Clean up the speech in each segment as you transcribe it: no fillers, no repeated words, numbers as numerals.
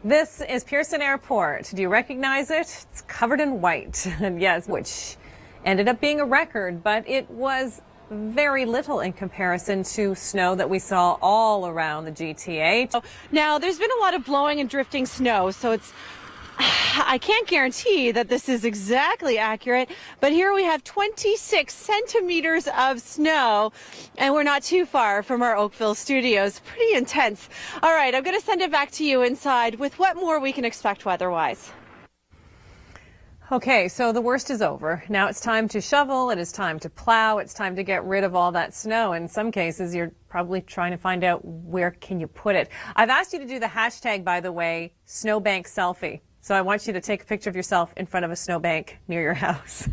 This is Pearson Airport. Do you recognize it? It's covered in white. And yes, which ended up being a record, but it was very little in comparison to snow that we saw all around the GTA. Now, there's been a lot of blowing and drifting snow, so I can't guarantee that this is exactly accurate, but here we have 26 centimeters of snow, and we're not too far from our Oakville studios. Pretty intense. All right, I'm going to send it back to you inside with what more we can expect weather-wise. Okay, so the worst is over. Now it's time to shovel, it is time to plow, it's time to get rid of all that snow. In some cases, you're probably trying to find out where can you put it. I've asked you to do the hashtag, by the way, snowbank selfie. So I want you to take a picture of yourself in front of a snowbank near your house.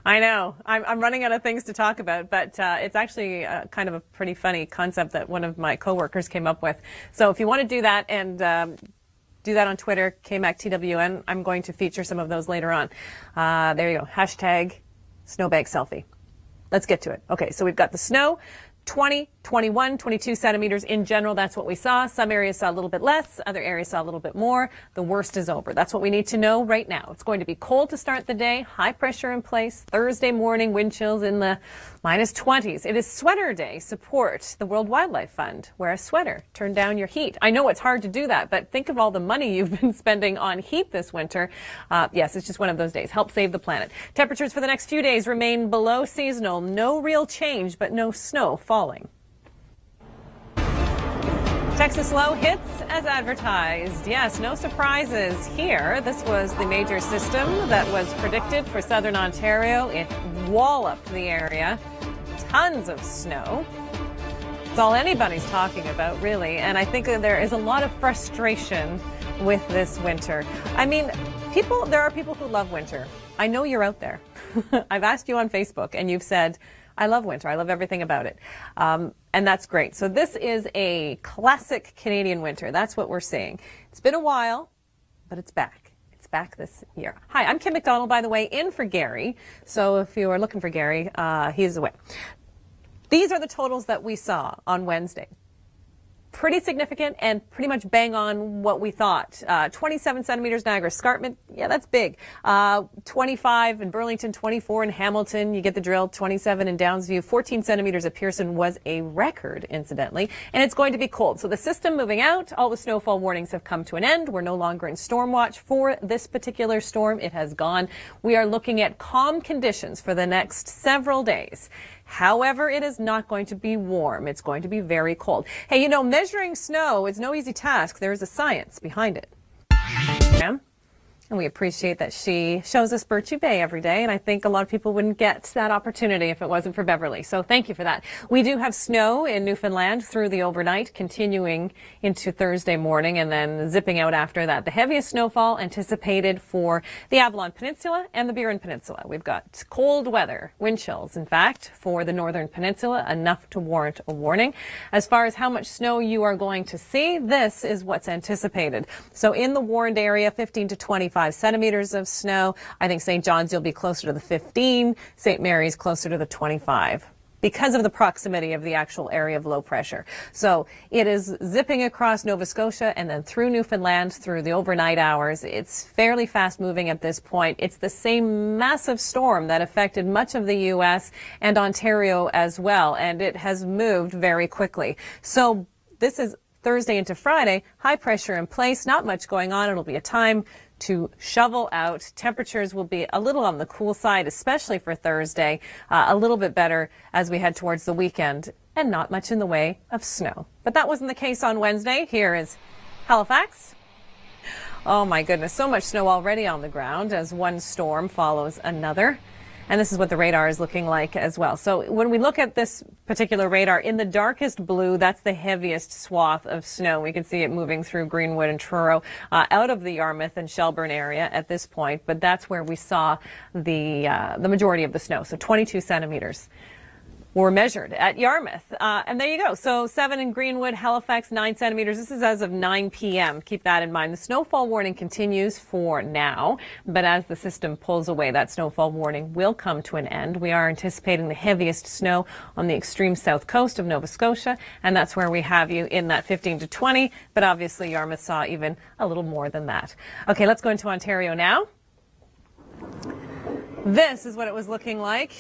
I know, I'm running out of things to talk about, but it's actually kind of a pretty funny concept that one of my coworkers came up with. So if you want to do that and do that on Twitter, KMACTWN. I'm going to feature some of those later on. There you go. Hashtag snowbank selfie. Let's get to it. Okay, so we've got the snow. 20, 21, 22 centimeters in general. That's what we saw. Some areas saw a little bit less. Other areas saw a little bit more. The worst is over. That's what we need to know right now. It's going to be cold to start the day. High pressure in place. Thursday morning, wind chills in the minus 20s. It is sweater day. Support the World Wildlife Fund. Wear a sweater. Turn down your heat. I know it's hard to do that, but think of all the money you've been spending on heat this winter. Yes, it's just one of those days. Help save the planet. Temperatures for the next few days remain below seasonal. No real change, but no snow falling. Texas low hits as advertised. Yes, no surprises here. This was the major system that was predicted for southern Ontario. It walloped the area. Tons of snow. It's all anybody's talking about, really. And I think that there is a lot of frustration with this winter. I mean, there are people who love winter. I know you're out there. I've asked you on Facebook and you've said, I love winter. I love everything about it. And that's great. So this is a classic Canadian winter. That's what we're seeing. It's been a while, but it's back. It's back this year. Hi, I'm Kim McDonald, by the way, in for Gary. So if you are looking for Gary, he's away. These are the totals that we saw on Wednesday. Pretty significant and pretty much bang on what we thought. 27 centimeters Niagara Escarpment, yeah, that's big. 25 in Burlington, 24 in Hamilton, you get the drill. 27 in Downsview, 14 centimeters at Pearson was a record, incidentally. And it's going to be cold. So the system moving out, all the snowfall warnings have come to an end. We're no longer in storm watch for this particular storm. It has gone. We are looking at calm conditions for the next several days. However, it is not going to be warm. It's going to be very cold. Hey, you know, measuring snow is no easy task. There is a science behind it. And we appreciate that she shows us Birchie Bay every day, and I think a lot of people wouldn't get that opportunity if it wasn't for Beverly. So thank you for that. We do have snow in Newfoundland through the overnight, continuing into Thursday morning and then zipping out after that. The heaviest snowfall anticipated for the Avalon Peninsula and the Burin Peninsula. We've got cold weather, wind chills, in fact, for the Northern Peninsula, enough to warrant a warning. As far as how much snow you are going to see, this is what's anticipated. So in the warned area, 15 to 25 centimeters of snow. I think St. John's you'll be closer to the 15, St. Mary's closer to the 25 because of the proximity of the actual area of low pressure. So it is zipping across Nova Scotia and then through Newfoundland through the overnight hours. It's fairly fast moving at this point. It's the same massive storm that affected much of the U.S. and Ontario as well, and it has moved very quickly. So this is Thursday into Friday, high pressure in place, not much going on. It'll be a time to shovel out. Temperatures will be a little on the cool side, especially for Thursday, a little bit better as we head towards the weekend, and not much in the way of snow. But that wasn't the case on Wednesday. Here is Halifax. Oh my goodness, so much snow already on the ground as one storm follows another. And this is what the radar is looking like as well. So when we look at this particular radar, in the darkest blue, that's the heaviest swath of snow. We can see it moving through Greenwood and Truro, out of the Yarmouth and Shelburne area at this point. But that's where we saw the majority of the snow, so 22 centimeters. were measured at Yarmouth. And there you go. So 7 in Greenwood, Halifax, 9 centimeters. This is as of 9 p.m. Keep that in mind. The snowfall warning continues for now, but as the system pulls away, that snowfall warning will come to an end. We are anticipating the heaviest snow on the extreme south coast of Nova Scotia, and that's where we have you in that 15 to 20, but obviously Yarmouth saw even a little more than that. Okay, let's go into Ontario now. This is what it was looking like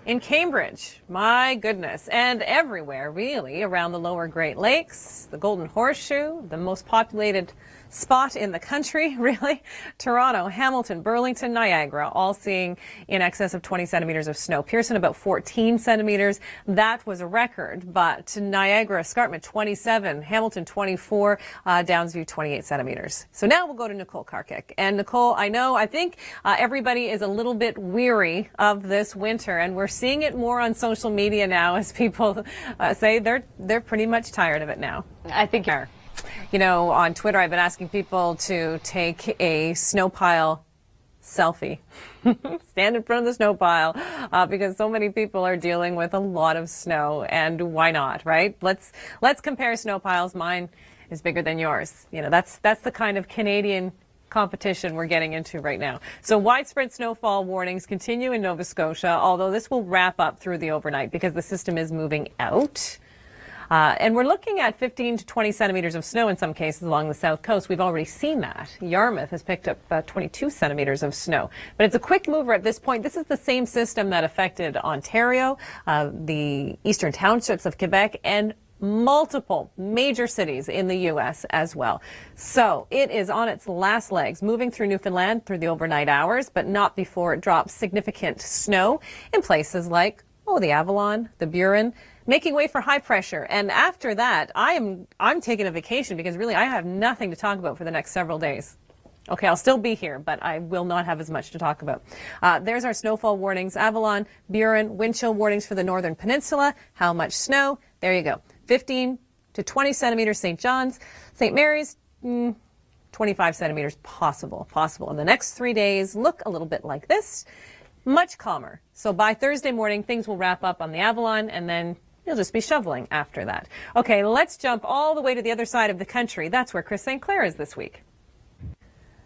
in Cambridge, my goodness, and everywhere really around the lower Great Lakes, the Golden Horseshoe, the most populated spot in the country, really. Toronto, Hamilton, Burlington, Niagara, all seeing in excess of 20 centimeters of snow. Pearson about 14 centimeters. That was a record, but Niagara Escarpment 27, Hamilton 24, Downsview 28 centimeters. So now we'll go to Nicole Karkik. And Nicole, I think everybody is a little bit weary of this winter, and we're seeing it more on social media now as people say they're pretty much tired of it now. I think you're. You know, on Twitter, I've been asking people to take a snow pile selfie. Stand in front of the snow pile because so many people are dealing with a lot of snow, and why not, right? Let's compare snow piles. Mine is bigger than yours. You know, that's the kind of Canadian competition we're getting into right now. So widespread snowfall warnings continue in Nova Scotia, although this will wrap up through the overnight because the system is moving out. And we're looking at 15 to 20 centimeters of snow in some cases along the south coast. We've already seen that. Yarmouth has picked up 22 centimeters of snow. But it's a quick mover at this point. This is the same system that affected Ontario, the eastern townships of Quebec, and multiple major cities in the U.S. as well. So it is on its last legs, moving through Newfoundland through the overnight hours, but not before it drops significant snow in places like, the Avalon, the Burin, making way for high pressure. And after that, I'm taking a vacation because really I have nothing to talk about for the next several days. Okay, I'll still be here, but I will not have as much to talk about. There's our snowfall warnings. Avalon, Burin, wind chill warnings for the northern peninsula. How much snow? There you go. 15 to 20 centimeters St. John's. St. Mary's, 25 centimeters possible. And the next 3 days look a little bit like this. Much calmer. So by Thursday morning, things will wrap up on the Avalon, and then you'll just be shoveling after that. Okay, let's jump all the way to the other side of the country. That's where Chris St. Clair is this week.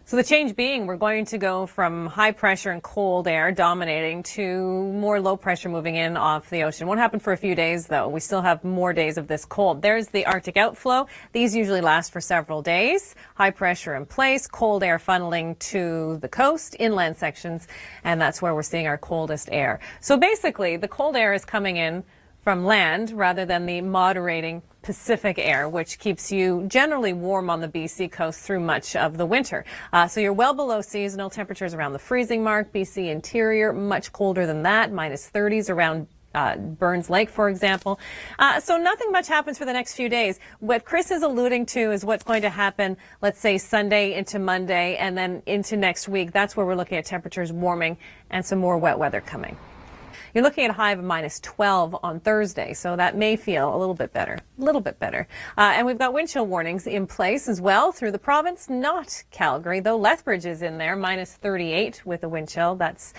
So the change being, we're going to go from high pressure and cold air dominating to more low pressure moving in off the ocean. Won't happen for a few days, though. We still have more days of this cold. There's the Arctic outflow. These usually last for several days. High pressure in place, cold air funneling to the coast, inland sections, and that's where we're seeing our coldest air. So basically, the cold air is coming in from land rather than the moderating Pacific air, which keeps you generally warm on the BC coast through much of the winter. So you're well below seasonal temperatures around the freezing mark. BC interior, much colder than that, minus 30s around Burns Lake, for example. So nothing much happens for the next few days. What Chris is alluding to is what's going to happen, let's say, Sunday into Monday and then into next week. That's where we're looking at temperatures warming and some more wet weather coming. You're looking at a high of minus 12 on Thursday, so that may feel a little bit better, and we've got wind chill warnings in place as well through the province, not Calgary, though Lethbridge is in there, minus 38 with a wind chill. That's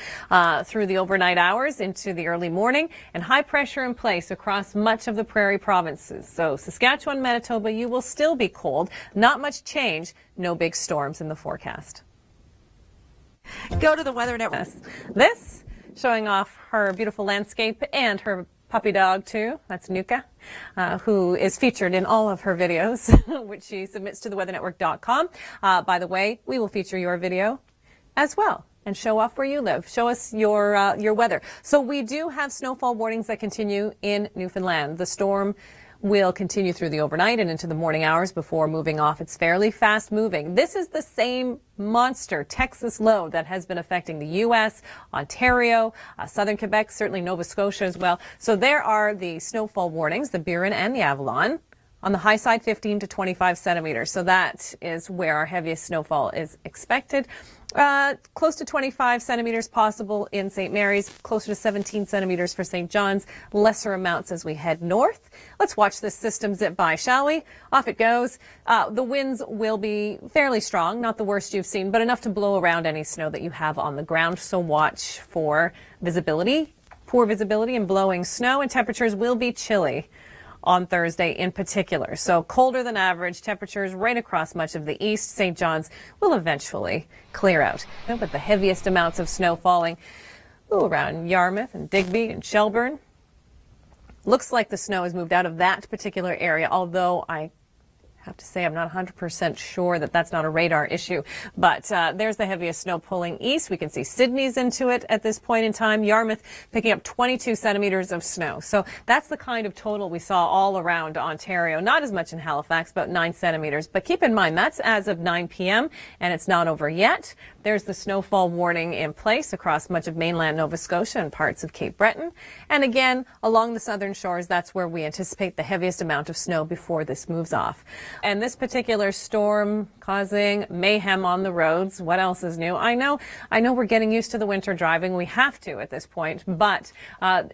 through the overnight hours into the early morning, and high pressure in place across much of the prairie provinces. So Saskatchewan, Manitoba, you will still be cold. Not much change, no big storms in the forecast. Go to the Weather Network. This showing off her beautiful landscape and her puppy dog, too. That's Nuka, who is featured in all of her videos, which she submits to theweathernetwork.com. By the way, we will feature your video as well and show off where you live. Show us your weather. So we do have snowfall warnings that continue in Newfoundland. The storm will continue through the overnight and into the morning hours before moving off. It's fairly fast moving. This is the same monster Texas low that has been affecting the U.S., Ontario, southern Quebec, certainly Nova Scotia as well. So there are the snowfall warnings, the Burin and the Avalon. On the high side, 15 to 25 centimeters. So that is where our heaviest snowfall is expected. Close to 25 centimeters possible in St. Mary's, closer to 17 centimeters for St. John's, lesser amounts as we head north. Let's watch this system zip by, shall we? Off it goes. The winds will be fairly strong, not the worst you've seen, but enough to blow around any snow that you have on the ground. So watch for visibility poor visibility and blowing snow, and temperatures will be chilly on Thursday in particular. So colder than average temperatures right across much of the east. St. John's will eventually clear out. But the heaviest amounts of snow falling around Yarmouth and Digby and Shelburne. Looks like the snow has moved out of that particular area, although I have to say I'm not 100% sure that that's not a radar issue. But there's the heaviest snow pulling east. We can see Sydney's into it at this point in time. Yarmouth picking up 22 centimeters of snow. So that's the kind of total we saw all around Ontario. Not as much in Halifax, about 9 centimeters. But keep in mind, that's as of 9 p.m. and it's not over yet. There's the snowfall warning in place across much of mainland Nova Scotia and parts of Cape Breton. And again, along the southern shores, that's where we anticipate the heaviest amount of snow before this moves off. And this particular storm causing mayhem on the roads. What else is new? I know we're getting used to the winter driving. We have to at this point, but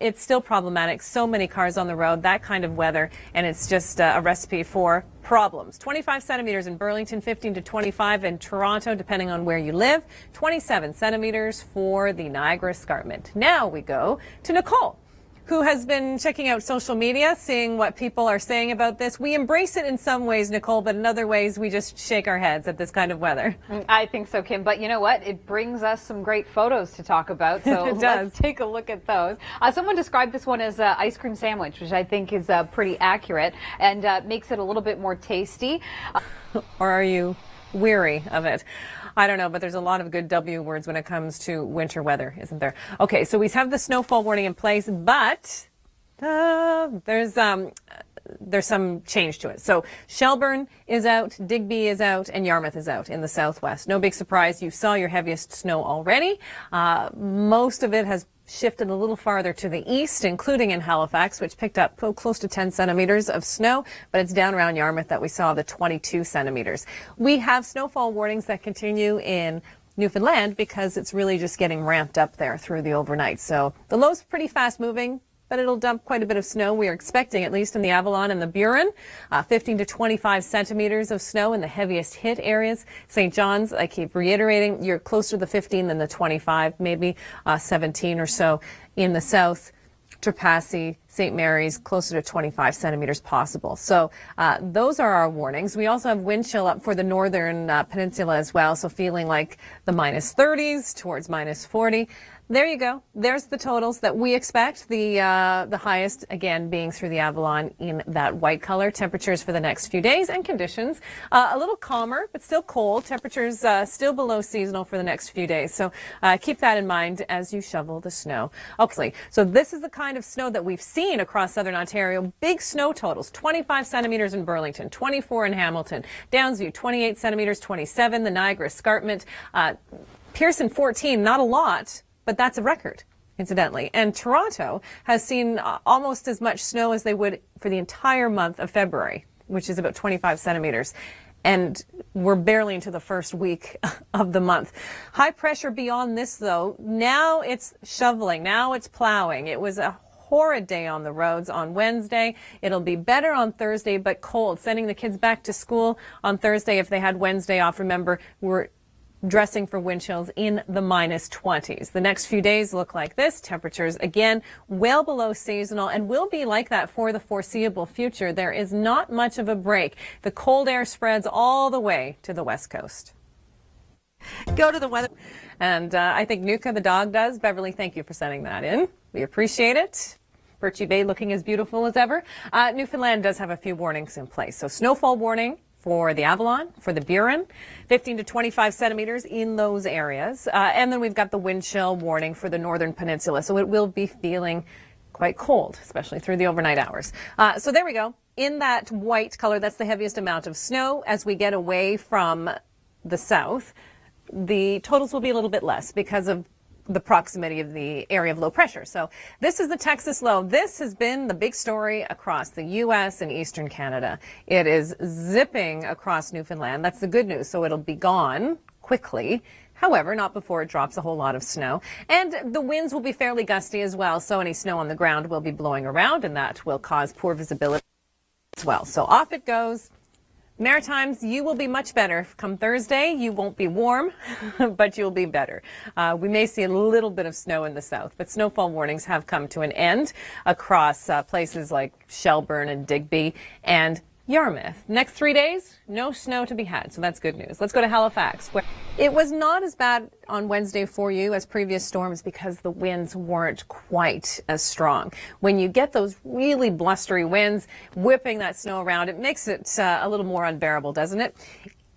it's still problematic. So many cars on the road, that kind of weather, and it's just a recipe for problems. 25 centimeters in Burlington, 15 to 25 in Toronto, depending on where you live. 27 centimeters for the Niagara Escarpment. Now we go to Nicole, who has been checking out social media, seeing what people are saying about this. We embrace it in some ways, Nicole, but in other ways we just shake our heads at this kind of weather. I think so, Kim. But you know what? It brings us some great photos to talk about. So let's take a look at those. Someone described this one as an ice cream sandwich, which I think is pretty accurate and makes it a little bit more tasty. Or are you weary of it? I don't know, but there's a lot of good W words when it comes to winter weather, isn't there? Okay, so we have the snowfall warning in place, but there's some change to it. So Shelburne is out, Digby is out, and Yarmouth is out in the southwest. No big surprise. You saw your heaviest snow already. Most of it has shifted a little farther to the east, including in Halifax, which picked up close to 10 centimeters of snow, but it's down around Yarmouth that we saw the 22 centimeters. We have snowfall warnings that continue in Newfoundland because it's really just getting ramped up there through the overnight. So the low's pretty fast moving, but it'll dump quite a bit of snow. We are expecting, at least in the Avalon and the Burin, 15 to 25 centimeters of snow in the heaviest hit areas. St. John's, I keep reiterating, you're closer to the 15 than the 25, maybe 17 or so in the south. Trepassey, St. Mary's, closer to 25 centimeters possible. So those are our warnings. We also have wind chill up for the northern peninsula as well, so feeling like the minus 30s towards minus 40. There you go. There's the totals that we expect. The highest, again, being through the Avalon in that white color. Temperatures for the next few days and conditions. A little calmer, but still cold. Temperatures still below seasonal for the next few days. So keep that in mind as you shovel the snow. Okay, so this is the kind of snow that we've seen across southern Ontario. Big snow totals. 25 centimeters in Burlington, 24 in Hamilton. Downsview, 28 centimeters, 27. The Niagara Escarpment. Pearson, 14. Not a lot, but that's a record, incidentally. And Toronto has seen almost as much snow as they would for the entire month of February, which is about 25 centimeters. And we're barely into the first week of the month. High pressure beyond this, though. Now it's shoveling. Now it's plowing. It was a horrid day on the roads on Wednesday. It'll be better on Thursday, but cold. Sending the kids back to school on Thursday if they had Wednesday off. Remember, we're dressing for wind chills in the minus 20s. The next few days look like this. Temperatures, again, well below seasonal and will be like that for the foreseeable future. There is not much of a break. The cold air spreads all the way to the west coast. Go to the weather. And I think Nuka the dog does. Beverly, thank you for sending that in. We appreciate it. Birchie Bay looking as beautiful as ever. Newfoundland does have a few warnings in place. So snowfall warning for the Avalon, for the Burin, 15 to 25 centimeters in those areas. And then we've got the wind chill warning for the northern peninsula. So it will be feeling quite cold, especially through the overnight hours. So there we go. In that white color, that's the heaviest amount of snow. As we get away from the south, the totals will be a little bit less because of the proximity of the area of low pressure. So this is the Texas low. This has been the big story across the U.S. and eastern Canada. It is zipping across Newfoundland. That's the good news. So it'll be gone quickly. However, not before it drops a whole lot of snow. And the winds will be fairly gusty as well. So any snow on the ground will be blowing around, and that will cause poor visibility as well. So off it goes. Maritimes, you will be much better. Come Thursday, you won't be warm, but you'll be better. We may see a little bit of snow in the south, but snowfall warnings have come to an end across places like Shelburne and Digby and Yarmouth. Next 3 days, no snow to be had, so that's good news. Let's go to Halifax, where it was not as bad on Wednesday for you as previous storms because the winds weren't quite as strong. When you get those really blustery winds whipping that snow around, it makes it a little more unbearable, doesn't it?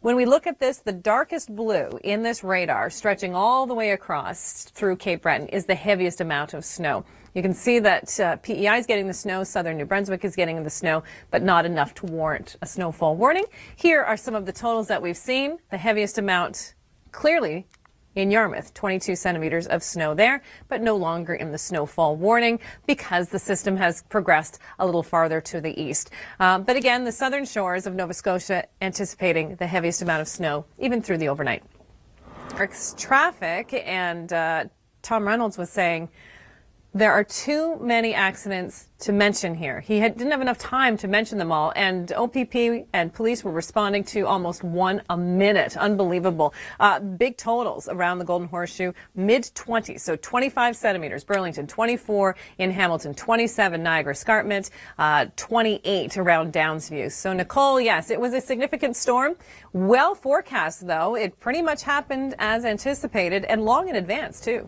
When we look at this, the darkest blue in this radar, stretching all the way across through Cape Breton, is the heaviest amount of snow. You can see that PEI is getting the snow, southern New Brunswick is getting the snow, but not enough to warrant a snowfall warning. Here are some of the totals that we've seen. The heaviest amount clearly in Yarmouth, 22 centimeters of snow there, but no longer in the snowfall warning because the system has progressed a little farther to the east. But again, the southern shores of Nova Scotia anticipating the heaviest amount of snow, even through the overnight. Traffic, and Tom Reynolds was saying, there are too many accidents to mention here. He didn't have enough time to mention them all, and OPP and police were responding to almost one a minute. Unbelievable. Big totals around the Golden Horseshoe, mid-20s, so 25 centimeters. Burlington, 24 in Hamilton, 27 Niagara Escarpment, 28 around Downsview. So Nicole, yes, it was a significant storm. Well forecast, though. It pretty much happened as anticipated and long in advance, too.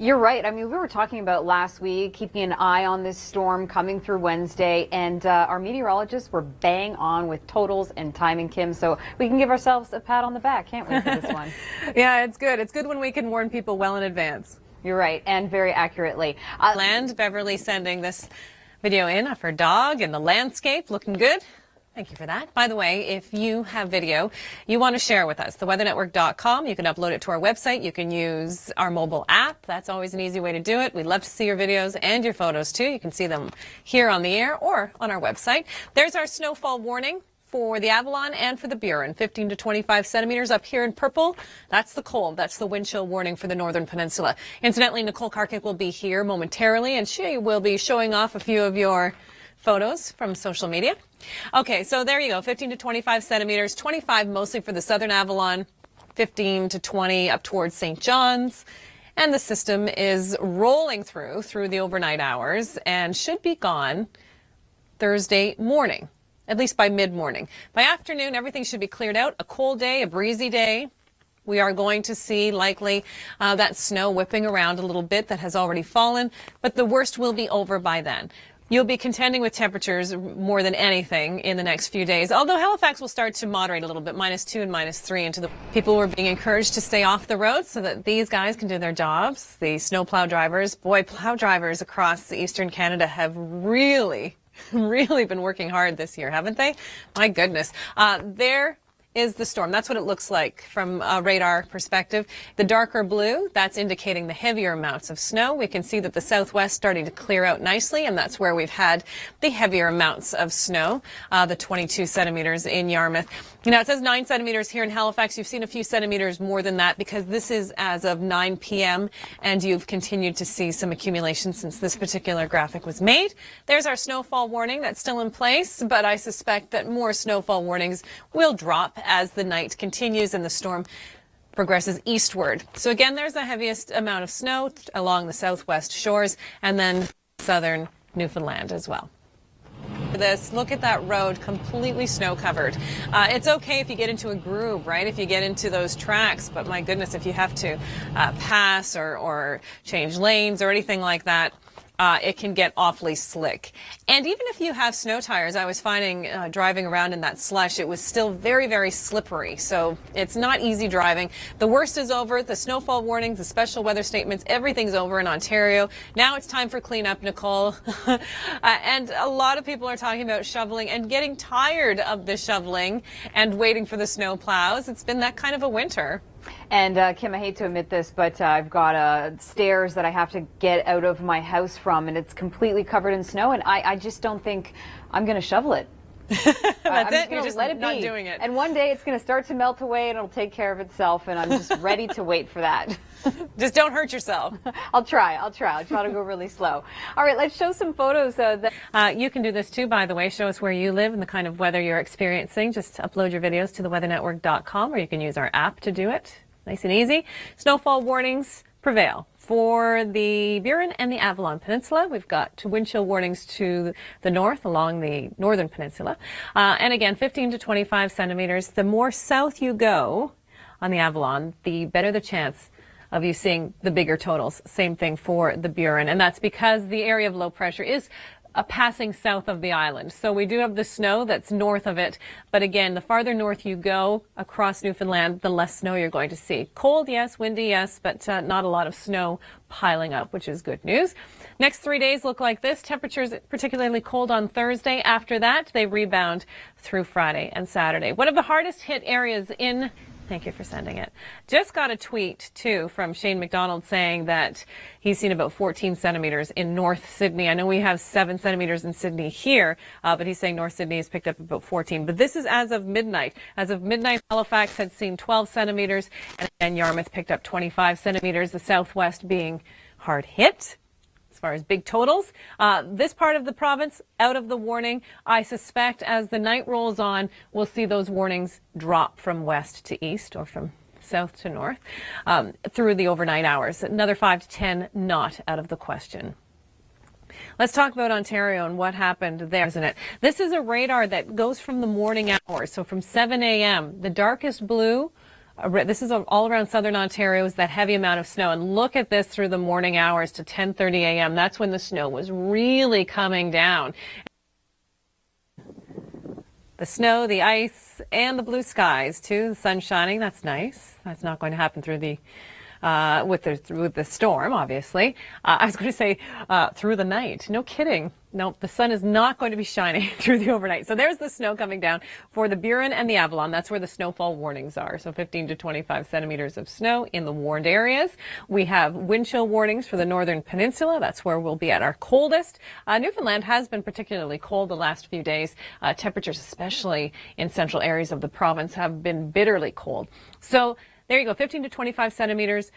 You're right. I mean, we were talking about last week, keeping an eye on this storm coming through Wednesday, and our meteorologists were bang on with totals and timing, Kim. So we can give ourselves a pat on the back, can't we, for this one? Yeah, it's good. It's good when we can warn people well in advance. You're right, and very accurately. Beverly sending this video in of her dog and the landscape looking good. Thank you for that. By the way, if you have video you want to share with us, theweathernetwork.com, you can upload it to our website. You can use our mobile app. That's always an easy way to do it. We'd love to see your videos and your photos, too. You can see them here on the air or on our website. There's our snowfall warning for the Avalon and for the Burin, 15 to 25 centimeters up here in purple. That's the cold. That's the wind chill warning for the Northern Peninsula. Incidentally, Nicole Karkic will be here momentarily, and she will be showing off a few of your photos from social media. Okay, so there you go, 15 to 25 centimeters, 25 mostly for the Southern Avalon, 15 to 20 up towards St. John's. And the system is rolling through the overnight hours and should be gone Thursday morning, at least by mid-morning. By afternoon, everything should be cleared out. A cold day, a breezy day. We are going to see likely that snow whipping around a little bit that has already fallen, but the worst will be over by then. You'll be contending with temperatures more than anything in the next few days, although Halifax will start to moderate a little bit, -2 and -3 into the... People were being encouraged to stay off the road so that these guys can do their jobs. The snowplow drivers, boy, plow drivers across eastern Canada have really been working hard this year, haven't they? My goodness. There is the storm. That's what it looks like from a radar perspective. The darker blue, that's indicating the heavier amounts of snow. We can see that the southwest starting to clear out nicely, and that's where we've had the heavier amounts of snow, the 22 centimeters in Yarmouth. You know, it says 9 centimeters here in Halifax. You've seen a few centimeters more than that because this is as of 9 p.m. and you've continued to see some accumulation since this particular graphic was made. There's our snowfall warning that's still in place, but I suspect that more snowfall warnings will drop as the night continues and the storm progresses eastward. So again, there's the heaviest amount of snow along the southwest shores and then southern Newfoundland as well. Look at that road, completely snow covered. It's okay if you get into a groove, right? If you get into those tracks, but my goodness, if you have to pass or change lanes or anything like that, it can get awfully slick. And even if you have snow tires, I was finding driving around in that slush, it was still very slippery. So it's not easy driving. The worst is over. The snowfall warnings, the special weather statements, everything's over in Ontario. Now it's time for cleanup, Nicole. And a lot of people are talking about shoveling and getting tired of the shoveling and waiting for the snow plows. It's been that kind of a winter. And Kim, I hate to admit this, but I've got stairs that I have to get out of my house from, and it's completely covered in snow, and I just don't think I'm going to shovel it. That's it? You're just let it not be. doing it. And one day it's going to start to melt away and it'll take care of itself, and I'm just ready to wait for that. Just don't hurt yourself. I'll try to go really slow. All right, let's show some photos. You can do this too, by the way. Show us where you live and the kind of weather you're experiencing. Just upload your videos to theweathernetwork.com, or you can use our app to do it. Nice and easy. Snowfall warnings prevail for the Burin and the Avalon Peninsula. We've got wind chill warnings to the north along the northern peninsula. And again, 15 to 25 centimeters. The more south you go on the Avalon, the better the chance of you seeing the bigger totals. Same thing for the Burin. And that's because the area of low pressure is passing south of the island. So we do have the snow that's north of it. But again, the farther north you go across Newfoundland, the less snow you're going to see. Cold, yes. Windy, yes. But not a lot of snow piling up, which is good news. Next 3 days look like this. Temperatures particularly cold on Thursday. After that, they rebound through Friday and Saturday. One of the hardest hit areas in Thank you for sending it. Just got a tweet, too, from Shane McDonald saying that he's seen about 14 centimeters in North Sydney. I know we have 7 centimeters in Sydney here, but he's saying North Sydney has picked up about 14. But this is as of midnight. As of midnight, Halifax had seen 12 centimeters, and Yarmouth picked up 25 centimeters, the southwest being hard hit. As far as big totals, this part of the province out of the warning. I suspect as the night rolls on, we'll see those warnings drop from west to east or from south to north through the overnight hours. Another 5 to 10 not out of the question. Let's talk about Ontario and what happened there, isn't it? This is a radar that goes from the morning hours, so from 7 a.m. The darkest blue. This is all around southern Ontario, is that heavy amount of snow. And look at this through the morning hours to 10:30 a.m. That's when the snow was really coming down. The snow, the ice, and the blue skies, too. The sun shining. That's nice. That's not going to happen through the with the storm, obviously. I was going to say through the night. No kidding. No, the sun is not going to be shining through the overnight. So there's the snow coming down for the Burin and the Avalon. That's where the snowfall warnings are. So 15 to 25 centimeters of snow in the warned areas. We have wind chill warnings for the northern peninsula. That's where we'll be at our coldest. Newfoundland has been particularly cold the last few days. Temperatures, especially in central areas of the province, have been bitterly cold. So there you go, 15 to 25 centimeters.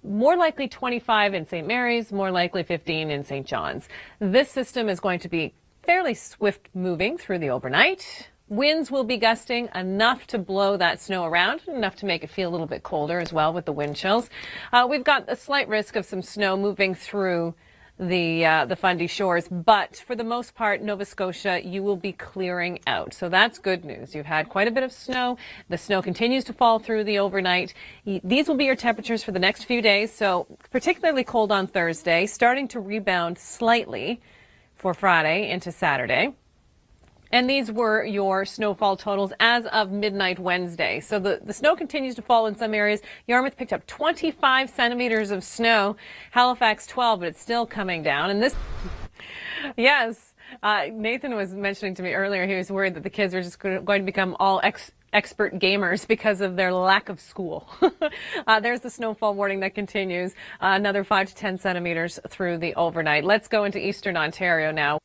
More likely 25 in St. Mary's, more likely 15 in St. John's. This system is going to be fairly swift moving through the overnight. Winds will be gusting enough to blow that snow around, enough to make it feel a little bit colder as well with the wind chills. We've got a slight risk of some snow moving through the Fundy shores, but for the most part, Nova Scotia, you will be clearing out. So that's good news. You've had quite a bit of snow. The snow continues to fall through the overnight. These will be your temperatures for the next few days. So particularly cold on Thursday, starting to rebound slightly for Friday into Saturday. And these were your snowfall totals as of midnight Wednesday. So the snow continues to fall in some areas. Yarmouth picked up 25 centimeters of snow. Halifax 12, but it's still coming down. And this, yes, Nathan was mentioning to me earlier, he was worried that the kids are just going to become all expert gamers because of their lack of school. There's the snowfall warning that continues. Another 5 to 10 centimeters through the overnight. Let's go into eastern Ontario now.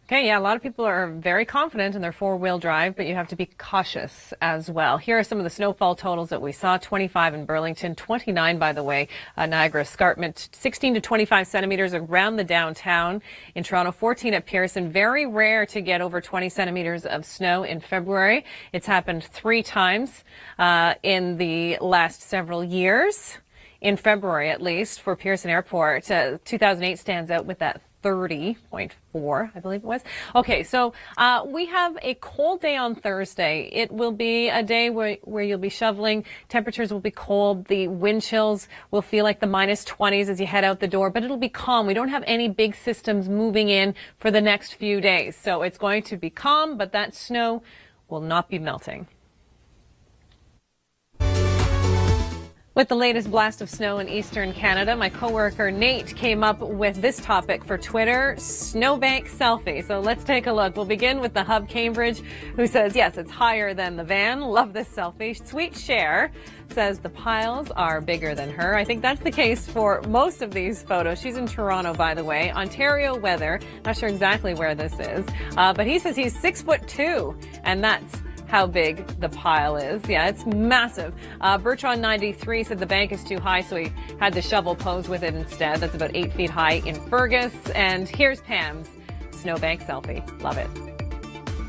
Okay, yeah, a lot of people are very confident in their four-wheel drive, but you have to be cautious as well. Here are some of the snowfall totals that we saw. 25 in Burlington, 29, by the way, Niagara Escarpment, 16 to 25 centimeters around the downtown. In Toronto, 14 at Pearson. Very rare to get over 20 centimeters of snow in February. It's happened 3 times in the last several years, in February at least, for Pearson Airport. 2008 stands out with that 30.4, I believe it was. Okay, so we have a cold day on Thursday. It will be a day where you'll be shoveling. Temperatures will be cold. The wind chills will feel like the minus 20s as you head out the door, but it'll be calm. We don't have any big systems moving in for the next few days. So it's going to be calm, but that snow will not be melting. With the latest blast of snow in eastern Canada, my coworker Nate came up with this topic for Twitter, snowbank selfie. So let's take a look. We'll begin with the Hub Cambridge, who says, yes, it's higher than the van. Love this selfie. Sweet Cher says the piles are bigger than her. I think that's the case for most of these photos. She's in Toronto, by the way. Ontario weather. Not sure exactly where this is. But he says he's 6'2", and that's how big the pile is. Yeah, it's massive. Bertrand 93 said the bank is too high, so he had the shovel pose with it instead. That's about 8 feet high in Fergus. And here's Pam's snowbank selfie. Love it.